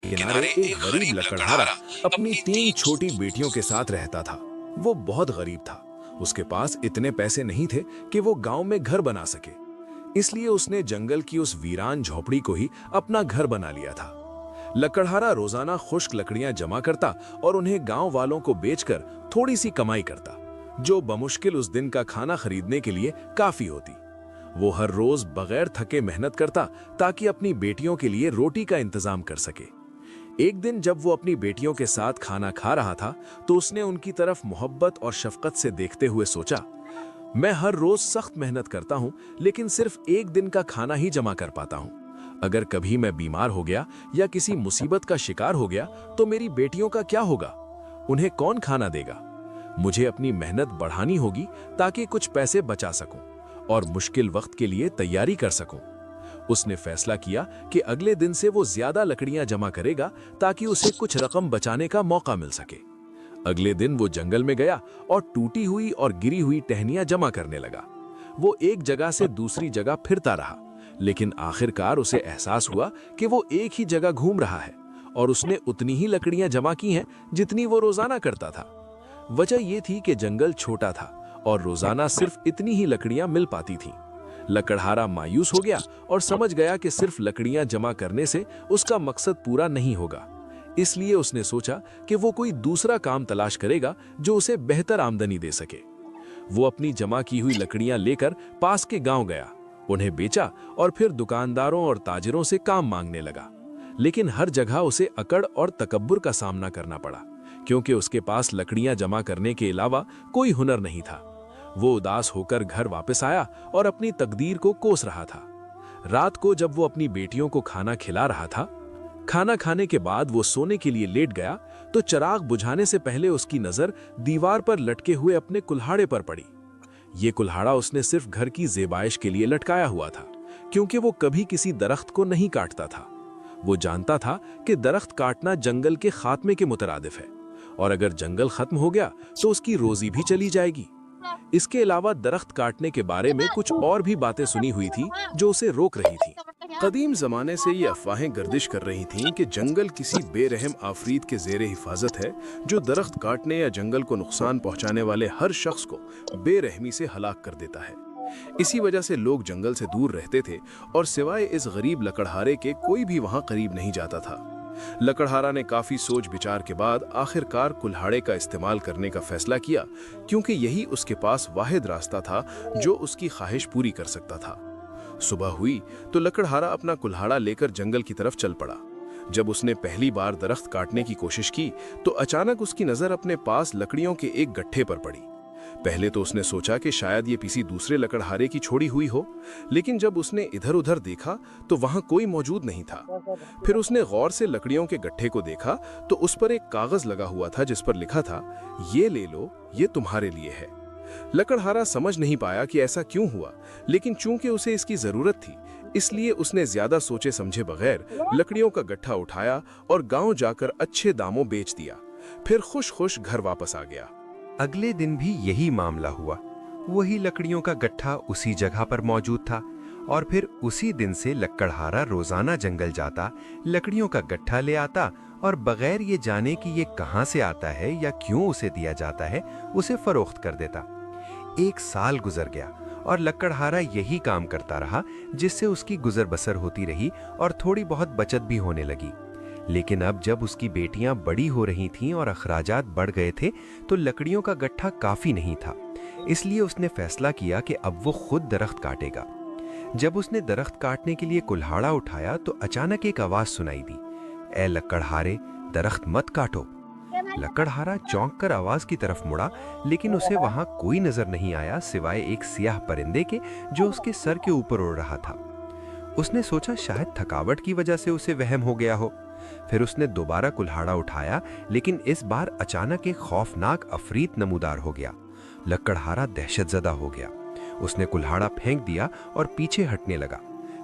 किनारे एक गरीब लकड़हारा अपनी 3 छोटी बेटियों के साथ रहता था। वो बहुत गरीब था। उसके पास इतने पैसे नहीं थे कि वो गांव में घर बना सके। इसलिए उसने जंगल की उस वीरान झोपड़ी को ही अपना घर बना लिया था। लकड़हारा रोजाना खुश्क लकड़ियां जमा करता और उन्हें गांव वालों को बेचकर थोड़ी सी कमाई करता, जो बमुश्किल उस दिन का खाना खरीदने के लिए काफी होती। वो हर रोज बगैर थके मेहनत करता ताकि अपनी बेटियों के लिए रोटी का इंतजाम कर सके। एक दिन जब वो अपनी बेटियों के साथ खाना खा रहा था तो उसने उनकी तरफ मोहब्बत और शफकत से देखते हुए सोचा, मैं हर रोज सख्त मेहनत करता हूं, लेकिन सिर्फ एक दिन का खाना ही जमा कर पाता हूं। अगर कभी मैं बीमार हो गया या किसी मुसीबत का शिकार हो गया तो मेरी बेटियों का क्या होगा? उन्हें कौन खाना देगा? मुझे अपनी मेहनत बढ़ानी होगी ताकि कुछ पैसे बचा सकूं और मुश्किल वक्त के लिए तैयारी कर सकूं। उसने फैसला किया कि अगले दिन से वो ज्यादा लकड़ियां जमा करेगा ताकि उसे कुछ रकम बचाने का मौका मिल सके। अगले दिन वो जंगल में गया और टूटी हुई और गिरी हुई टहनियां जमा करने लगा। वो एक जगह से दूसरी जगह फिरता रहा, लेकिन आखिरकार उसे एहसास हुआ कि वो एक ही जगह घूम रहा है और उसने उतनी ही लकड़ियां जमा की हैं जितनी वो रोजाना करता था। वजह ये थी कि जंगल छोटा था और रोजाना सिर्फ इतनी ही लकड़ियां मिल पाती थीं। लकड़हारा मायूस हो गया और समझ गया कि सिर्फ लकड़ियां जमा करने से उसका मकसद पूरा नहीं होगा। इसलिए उसने सोचा कि वो कोई दूसरा काम तलाश करेगा जो उसे बेहतर आमदनी दे सके। वो अपनी जमा की हुई लकड़ियां लेकर पास के गांव गया, उन्हें बेचा और फिर दुकानदारों और ताजिरों से काम मांगने लगा। लेकिन हर जगह उसे अकड़ और तकब्बुर का सामना करना पड़ा, क्योंकि उसके पास लकड़ियां जमा करने के अलावा कोई हुनर नहीं था। वो उदास होकर घर वापस आया और अपनी तकदीर को कोस रहा था। रात को जब वो अपनी बेटियों को खाना खिला रहा था, खाना खाने के बाद वो सोने के लिए लेट गया तो चिराग बुझाने से पहले उसकी नजर दीवार पर लटके हुए अपने कुल्हाड़े पर पड़ी। ये कुल्हाड़ा उसने सिर्फ घर की ज़ेबाइश के लिए लटकाया हुआ था, क्योंकि वो कभी किसी दरख्त को नहीं काटता था। वो जानता था कि दरख्त काटना जंगल के खात्मे के मुतरादिफ है और अगर जंगल खत्म हो गया तो उसकी रोजी भी चली जाएगी। इसके अलावा दरख्त काटने के बारे में कुछ और भी बातें सुनी हुई थी जो उसे रोक रही थी। कदीम जमाने से ये अफवाहें गर्दिश कर रही थीं कि जंगल किसी बेरहम आफरीत के ज़ेरे हिफाजत है जो दरख्त काटने या जंगल को नुकसान पहुंचाने वाले हर शख्स को बेरहमी से हलाक कर देता है। इसी वजह से लोग जंगल से दूर रहते थे और सिवाय इस गरीब लकड़हारे के कोई भी वहां करीब नहीं जाता था। लकड़हारा ने काफी सोच विचार के बाद आखिरकार कुल्हाड़े का इस्तेमाल करने का फैसला किया, क्योंकि यही उसके पास वाहिद रास्ता था जो उसकी ख्वाहिश पूरी कर सकता था। सुबह हुई तो लकड़हारा अपना कुल्हाड़ा लेकर जंगल की तरफ चल पड़ा। जब उसने पहली बार दरख्त काटने की कोशिश की तो अचानक उसकी नजर अपने पास लकड़ियों के एक गट्ठे पर पड़ी। पहले तो उसने सोचा कि शायद ये किसी दूसरे लकड़हारे की छोड़ी हुई हो, लेकिन जब उसने इधर उधर देखा तो वहां कोई मौजूद नहीं था। फिर उसने गौर से लकड़ियों के गट्ठे को देखा तो उस पर एक कागज लगा हुआ था जिस पर लिखा था, ये ले लो, ये तुम्हारे लिए है। लकड़हारा समझ नहीं पाया कि ऐसा क्यों हुआ, लेकिन चूंकि उसे इसकी जरूरत थी इसलिए उसने ज्यादा सोचे समझे बगैर लकड़ियों का गट्ठा उठाया और गांव जाकर अच्छे दामों बेच दिया। फिर खुश खुश घर वापस आ गया। अगले दिन भी यही मामला हुआ। वही लकड़ियों का गट्ठा उसी जगह पर मौजूद था और फिर उसी दिन से लकड़हारा रोजाना जंगल जाता, लकड़ियों का गट्ठा ले आता और बगैर ये जाने कि ये कहां से आता है या क्यों उसे दिया जाता है, उसे फरोख्त कर देता। 1 साल गुजर गया और लकड़हारा यही काम करता रहा, जिससे उसकी गुजर बसर होती रही और थोड़ी बहुत बचत भी होने लगी। लेकिन अब जब उसकी बेटियां बड़ी हो रही थीं और अखराजात बढ़ गए थे तो लकड़ियों का गट्ठा काफी नहीं था। इसलिए उसने फैसला किया कि अब वो खुद दरख्त काटेगा। जब उसने दरख्त काटने के लिए कुल्हाड़ा उठाया तो अचानक एक आवाज सुनाई दी, ए लकड़हारे, दरख्त मत काटो। लकड़हारा चौंक कर आवाज की तरफ मुड़ा, लेकिन उसे वहां कोई नजर नहीं आया सिवाय एक सियाह परिंदे के जो उसके सर के ऊपर उड़ रहा था। उसने सोचा शायद थकावट की वजह से उसे वहम हो गया हो। फिर उसने दोबारा कुल्हाड़ा उठाया, लेकिन इस बार अचानक एक खौफनाक अफरीत नमूदार हो गया। लकड़हारा दहशतजदा हो गया। उसने कुल्हाड़ा फेंक दिया और पीछे हटने लगा।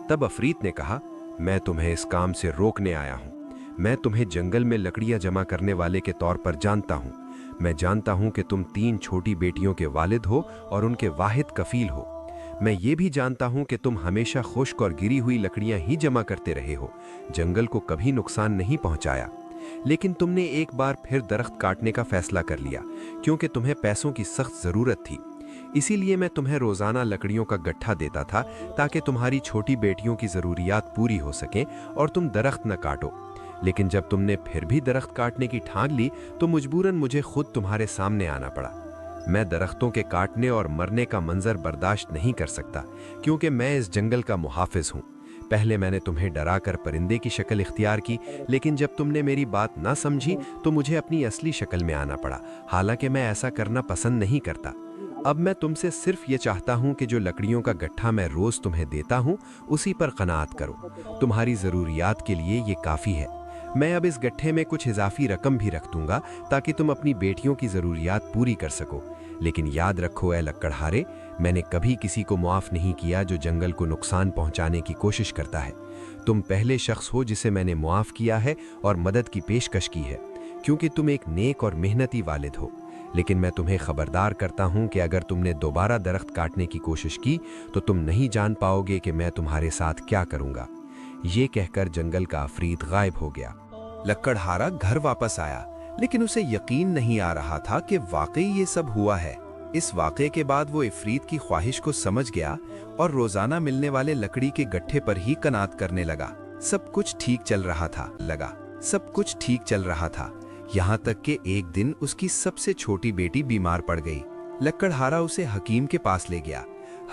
तब अफरीत ने कहा, मैं तुम्हें इस काम से रोकने आया हूं। मैं तुम्हें जंगल में लकड़ियां जमा करने वाले के तौर पर जानता हूं। मैं जानता हूं कि तुम 3 छोटी बेटियों के वालिद हो और उनके वाहिद कफील हो। मैं ये भी जानता हूँ कि तुम हमेशा खुश्क और गिरी हुई लकड़ियाँ ही जमा करते रहे हो, जंगल को कभी नुकसान नहीं पहुँचाया। लेकिन तुमने एक बार फिर दरख्त काटने का फैसला कर लिया, क्योंकि तुम्हें पैसों की सख्त ज़रूरत थी। इसीलिए मैं तुम्हें रोज़ाना लकड़ियों का गट्ठा देता था, ताकि तुम्हारी छोटी बेटियों की ज़रूरियात पूरी हो सकें और तुम दरख्त न काटो। लेकिन जब तुमने फिर भी दरख्त काटने की ठान ली, तो मजबूरन मुझे खुद तुम्हारे सामने आना पड़ा। मैं दरख्तों के काटने और मरने का मंजर बर्दाश्त नहीं कर सकता, क्योंकि मैं इस जंगल का मुहाफिज हूँ। पहले मैंने तुम्हें डरा कर परिंदे की शक्ल इख्तियार की, लेकिन जब तुमने मेरी बात ना समझी तो मुझे अपनी असली शक्ल में आना पड़ा, हालांकि मैं ऐसा करना पसंद नहीं करता। अब मैं तुमसे सिर्फ ये चाहता हूँ कि जो लकड़ियों का गट्ठा मैं रोज़ तुम्हें देता हूँ, उसी पर कनाअत करो। तुम्हारी ज़रूरियात के लिए ये काफ़ी है। मैं अब इस गट्ठे में कुछ इजाफी रकम भी रख दूंगा, ताकि तुम अपनी बेटियों की ज़रूरियात पूरी कर सको। लेकिन याद रखो ए लक्कड़हारे, मैंने कभी किसी को मुआफ़ नहीं किया जो जंगल को नुकसान पहुंचाने की कोशिश करता है। तुम पहले शख्स हो जिसे मैंने मुआफ़ किया है और मदद की पेशकश की है, क्योंकि तुम एक नेक और मेहनती वालिद हो। लेकिन मैं तुम्हें खबरदार करता हूं कि अगर तुमने दोबारा दरख्त काटने की कोशिश की तो तुम नहीं जान पाओगे कि मैं तुम्हारे साथ क्या करूंगा। ये कहकर जंगल का अफरीत गायब हो गया। लक्कड़हारा घर वापस आया, लेकिन उसे यकीन नहीं आ रहा था कि वाकई ये सब हुआ है। इस वाक़े के बाद वो इफरीत की ख्वाहिश को समझ गया और रोजाना मिलने वाले लकड़ी के गट्ठे पर ही कनात करने लगा। सब कुछ ठीक चल रहा था, यहाँ तक कि एक दिन उसकी सबसे छोटी बेटी बीमार पड़ गई। लक्कड़हारा उसे हकीम के पास ले गया।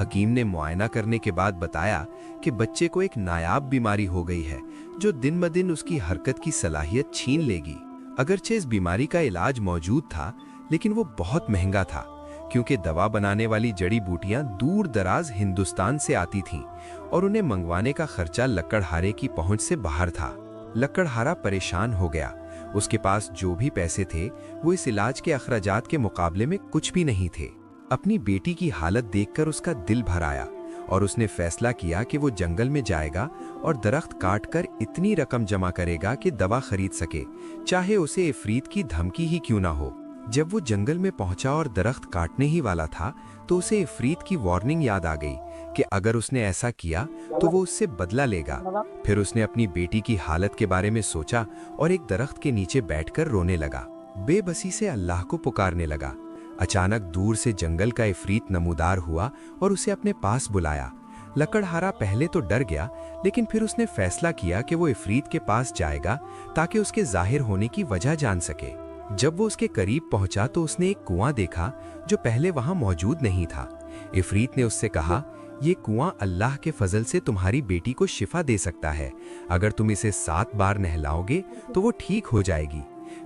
हकीम ने मुआयना करने के बाद बताया कि बच्चे को एक नायाब बीमारी हो गई है, जो दिन ब दिन उसकी हरकत की सलाहियत छीन लेगी। अगरचे इस बीमारी का इलाज मौजूद था, लेकिन वो बहुत महंगा था, क्योंकि दवा बनाने वाली जड़ी बूटियां दूर दराज हिंदुस्तान से आती थीं और उन्हें मंगवाने का खर्चा लक्कड़हारे की पहुंच से बाहर था। लक्कड़हारा परेशान हो गया। उसके पास जो भी पैसे थे वो इस इलाज के अखराजात के मुकाबले में कुछ भी नहीं थे। अपनी बेटी की हालत देखकर उसका दिल भर आया और उसने फैसला किया कि वो जंगल में जाएगा और दरख्त काटकर इतनी रकम जमा करेगा कि दवा खरीद सके, चाहे उसे इफरीत की धमकी ही क्यों ना हो। जब वो जंगल में पहुंचा और दरख्त काटने ही वाला था, तो उसे इफरीत की वार्निंग याद आ गई कि अगर उसने ऐसा किया तो वो उससे बदला लेगा। फिर उसने अपनी बेटी की हालत के बारे में सोचा और एक दरख्त के नीचे बैठकर रोने लगा। बेबसी से अल्लाह को पुकारने लगा। अचानक दूर से जंगल का इफरीत नमूदार हुआ और उसे अपने पास बुलाया। लक्कड़हारा पहले तो डर गया, लेकिन फिर उसने फैसला किया कि वो इफरीत के पास जाएगा ताकि उसके जाहिर होने की वजह जान सके। जब वो उसके करीब पहुंचा तो उसने एक कुआं देखा जो पहले वहां मौजूद नहीं था। इफरीत ने उससे कहा, ये कुआं अल्लाह के फजल से तुम्हारी बेटी को शिफा दे सकता है। अगर तुम इसे 7 बार नहलाओगे तो वो ठीक हो जाएगी।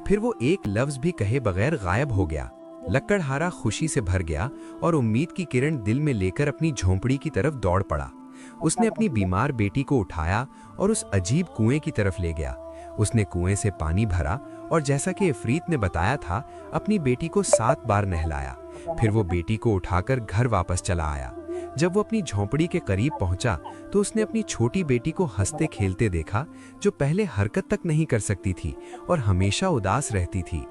फिर वो एक लफ्ज भी कहे बगैर गायब हो गया। लक्कड़हारा खुशी से भर गया और उम्मीद की किरण दिल में लेकर अपनी झोंपड़ी की तरफ दौड़ पड़ा। उसने अपनी बीमार बेटी को उठाया और उस अजीब कुएं की तरफ ले गया। उसने कुएं से पानी भरा और जैसा कि इफरीत ने बताया था, अपनी बेटी को 7 बार नहलाया। फिर वो बेटी को उठाकर घर वापस चला आया। जब वो अपनी झोंपड़ी के करीब पहुंचा तो उसने अपनी छोटी बेटी को हंसते खेलते देखा, जो पहले हरकत तक नहीं कर सकती थी और हमेशा उदास रहती थी।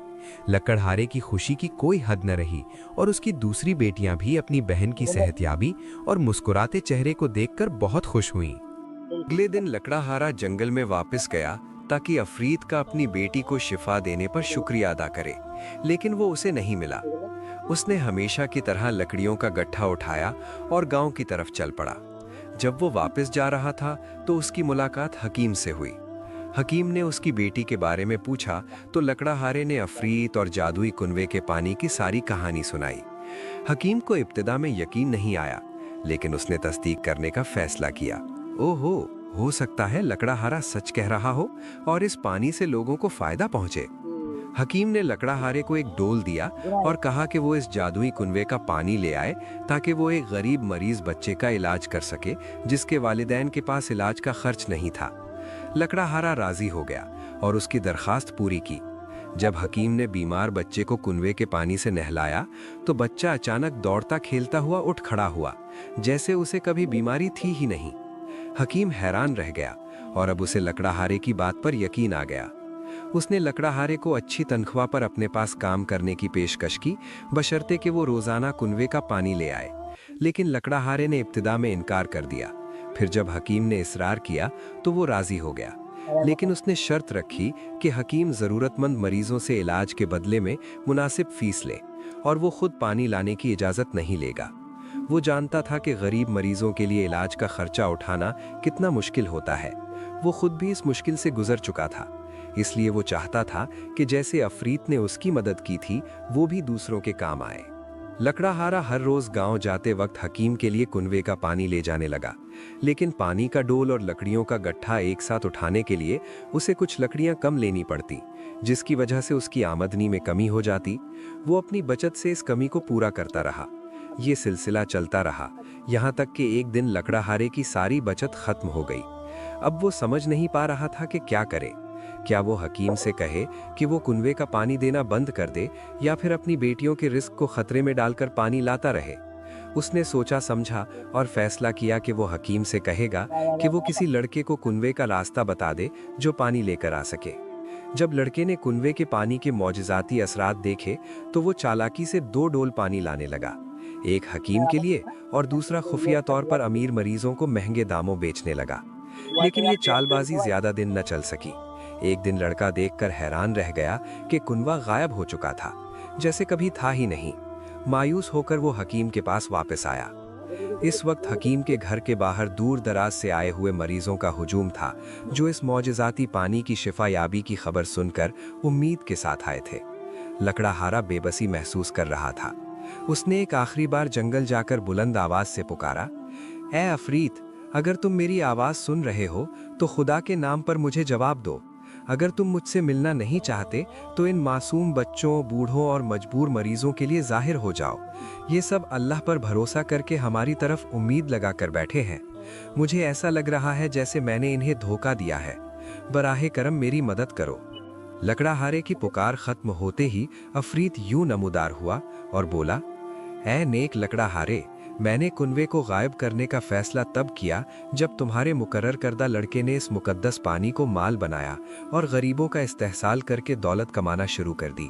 लक्कड़हारे की खुशी की कोई हद न रही और उसकी दूसरी बेटियां भी अपनी बहन की सेहतयाबी और मुस्कुराते चेहरे को देखकर बहुत खुश हुईं। अगले दिन लकड़हारा जंगल में वापस गया ताकि अफरीत का अपनी बेटी को शिफा देने पर शुक्रिया अदा करे, लेकिन वो उसे नहीं मिला। उसने हमेशा की तरह लकड़ियों का गट्ठा उठाया और गांव की तरफ चल पड़ा। जब वो वापस जा रहा था तो उसकी मुलाकात हकीम से हुई। हकीम ने उसकी बेटी के बारे में पूछा तो लकड़हारे ने अफरीत और जादुई कुनवे के पानी की सारी कहानी सुनाई। हकीम को इब्तिदा में यकीन नहीं आया, लेकिन उसने तस्दीक करने का फैसला किया। ओहो, हो सकता है लकड़हारा सच कह रहा हो और इस पानी से लोगों को फायदा पहुंचे। हकीम ने लकड़हारे को एक डोल दिया और कहा कि वो इस जादुई कुनवे का पानी ले आए ताकि वो एक गरीब मरीज बच्चे का इलाज कर सके जिसके वालिदैन के पास इलाज का खर्च नहीं था। लकड़हारा राजी हो गया और उसकी दरखास्त पूरी की। जब हकीम ने बीमार बच्चे को कुनवे के पानी से नहलाया तो बच्चा अचानक दौड़ता खेलता हुआ उठ खड़ा हुआ, जैसे उसे कभी बीमारी थी ही नहीं। हकीम हैरान रह गया और अब उसे लकड़हारे की बात पर यकीन आ गया। उसने लकड़हारे को अच्छी तनख्वाह पर अपने पास काम करने की पेशकश की, बशर्ते कि वो रोजाना कुनवे का पानी ले आए। लेकिन लकड़हारे ने इब्तिदा में इनकार कर दिया। फिर जब हकीम ने इसरार किया तो वो राजी हो गया, लेकिन उसने शर्त रखी कि हकीम ज़रूरतमंद मरीजों से इलाज के बदले में मुनासिब फीस ले और वो खुद पानी लाने की इजाज़त नहीं लेगा। वो जानता था कि गरीब मरीजों के लिए इलाज का खर्चा उठाना कितना मुश्किल होता है। वो खुद भी इस मुश्किल से गुजर चुका था, इसलिए वो चाहता था कि जैसे अफरीत ने उसकी मदद की थी वो भी दूसरों के काम आए। लकड़हारा हर रोज गांव जाते वक्त हकीम के लिए कुनवे का पानी ले जाने लगा, लेकिन पानी का डोल और लकड़ियों का गट्ठा एक साथ उठाने के लिए उसे कुछ लकड़ियां कम लेनी पड़ती, जिसकी वजह से उसकी आमदनी में कमी हो जाती। वो अपनी बचत से इस कमी को पूरा करता रहा। ये सिलसिला चलता रहा, यहाँ तक कि एक दिन लकड़हारे की सारी बचत खत्म हो गई। अब वो समझ नहीं पा रहा था कि क्या करे। क्या वो हकीम से कहे कि वो कुनवे का पानी देना बंद कर दे, या फिर अपनी बेटियों के रिस्क को खतरे में डालकर पानी लाता रहे। उसने सोचा समझा और फैसला किया कि वो हकीम से कहेगा कि वो किसी लड़के को कुनवे का रास्ता बता दे जो पानी लेकर आ सके। जब लड़के ने कुनवे के पानी के मौजज़ाती असरात देखे तो वो चालाकी से 2 डोल पानी लाने लगा, एक हकीम के लिए और दूसरा खुफिया तौर पर अमीर मरीजों को महंगे दामों बेचने लगा। लेकिन ये चालबाजी ज्यादा दिन न चल सकी। एक दिन लड़का देखकर हैरान रह गया कि कुनवा गायब हो चुका था, जैसे कभी था ही नहीं। मायूस होकर वो हकीम के पास वापस आया। इस वक्त हकीम के घर के बाहर दूर दराज से आए हुए मरीजों का हुजूम था, जो इस मौजज़ाती पानी की शिफा याबी की खबर सुनकर उम्मीद के साथ आए थे। लकड़हारा बेबसी महसूस कर रहा था। उसने एक आखिरी बार जंगल जाकर बुलंद आवाज से पुकारा, ए अफरीत, अगर तुम मेरी आवाज सुन रहे हो तो खुदा के नाम पर मुझे जवाब दो। अगर तुम मुझसे मिलना नहीं चाहते तो इन मासूम बच्चों, बूढ़ों और मजबूर मरीजों के लिए जाहिर हो जाओ। ये सब अल्लाह पर भरोसा करके हमारी तरफ उम्मीद लगा कर बैठे हैं। मुझे ऐसा लग रहा है जैसे मैंने इन्हें धोखा दिया है। बराहे करम मेरी मदद करो। लकड़हारे की पुकार खत्म होते ही अफरीत यूं नमूदार हुआ और बोला, ऐ नेक लकड़हारे, मैंने कुनवे को गायब करने का फैसला तब किया जब तुम्हारे मुकर्रर करदा लड़के ने इस मुकद्दस पानी को माल बनाया और गरीबों का इस्तेहसाल करके दौलत कमाना शुरू कर दी।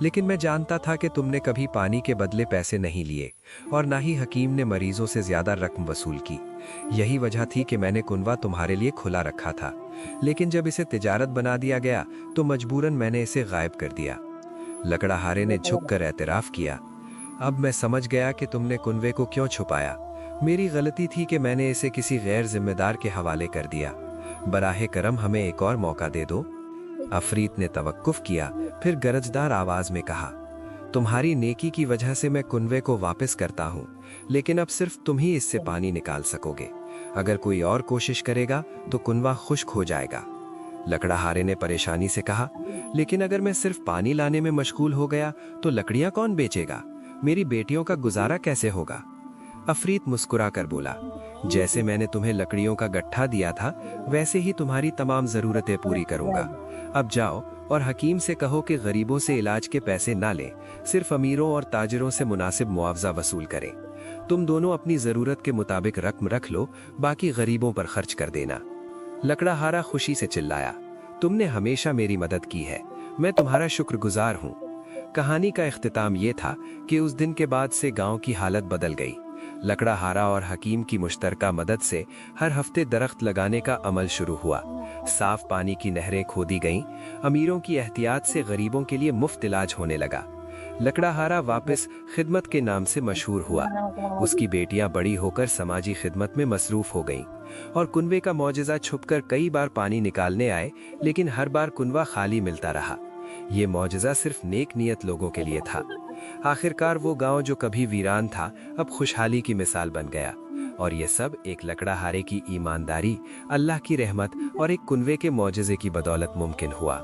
लेकिन मैं जानता था कि तुमने कभी पानी के बदले पैसे नहीं लिए और ना ही हकीम ने मरीजों से ज्यादा रकम वसूल की। यही वजह थी कि मैंने कुनवा तुम्हारे लिए खुला रखा था, लेकिन जब इसे तिजारत बना दिया गया तो मजबूरन मैंने इसे गायब कर दिया। लकड़हारे ने झुककर एतराफ किया, अब मैं समझ गया कि तुमने कुनवे को क्यों छुपाया। मेरी गलती थी कि मैंने इसे किसी गैर जिम्मेदार के हवाले कर दिया। बराहे करम हमें एक और मौका दे दो। अफरीत ने तवक्कुफ किया, फिर गरजदार आवाज में कहा, तुम्हारी नेकी की वजह से मैं कुनवे को वापस करता हूँ, लेकिन अब सिर्फ तुम ही इससे पानी निकाल सकोगे। अगर कोई और कोशिश करेगा तो कुनवा खुश्क हो जाएगा। लकड़हारे ने परेशानी से कहा, लेकिन अगर मैं सिर्फ पानी लाने में मशगूल हो गया तो लकड़ियां कौन बेचेगा? मेरी बेटियों का गुजारा कैसे होगा? अफरीत मुस्कुराकर बोला, जैसे मैंने तुम्हें लकड़ियों का गट्ठा दिया था वैसे ही तुम्हारी तमाम जरूरतें पूरी करूंगा। अब जाओ और हकीम से कहो कि गरीबों से इलाज के पैसे ना लें, सिर्फ अमीरों और ताजिरों से मुनासिब मुआवजा वसूल करें। तुम दोनों अपनी जरूरत के मुताबिक रकम रख लो, बाकी गरीबों पर खर्च कर देना। लकड़हारा खुशी से चिल्लाया, तुमने हमेशा मेरी मदद की है, मैं तुम्हारा शुक्रगुजार हूँ। कहानी का इख्तिताम ये था कि उस दिन के बाद से गांव की हालत बदल गई। लकड़हारा और हकीम की मुश्तरका मदद से हर हफ्ते दरख्त लगाने का अमल शुरू हुआ। साफ पानी की नहरें खोदी गईं, अमीरों की एहतियात से गरीबों के लिए मुफ्त इलाज होने लगा। लकड़हारा वापस खिदमत के नाम से मशहूर हुआ। उसकी बेटियां बड़ी होकर समाजी खिदमत में मसरूफ हो गईं और कुनवे का मौजज़ा छुपकर कई बार पानी निकालने आए, लेकिन हर बार कुनवा खाली मिलता रहा। ये मौजज़ा सिर्फ नेक नियत लोगों के लिए था। आखिरकार वो गांव जो कभी वीरान था अब खुशहाली की मिसाल बन गया, और ये सब एक लकड़हारे की ईमानदारी, अल्लाह की रहमत और एक कुनवे के मौजज़े की बदौलत मुमकिन हुआ।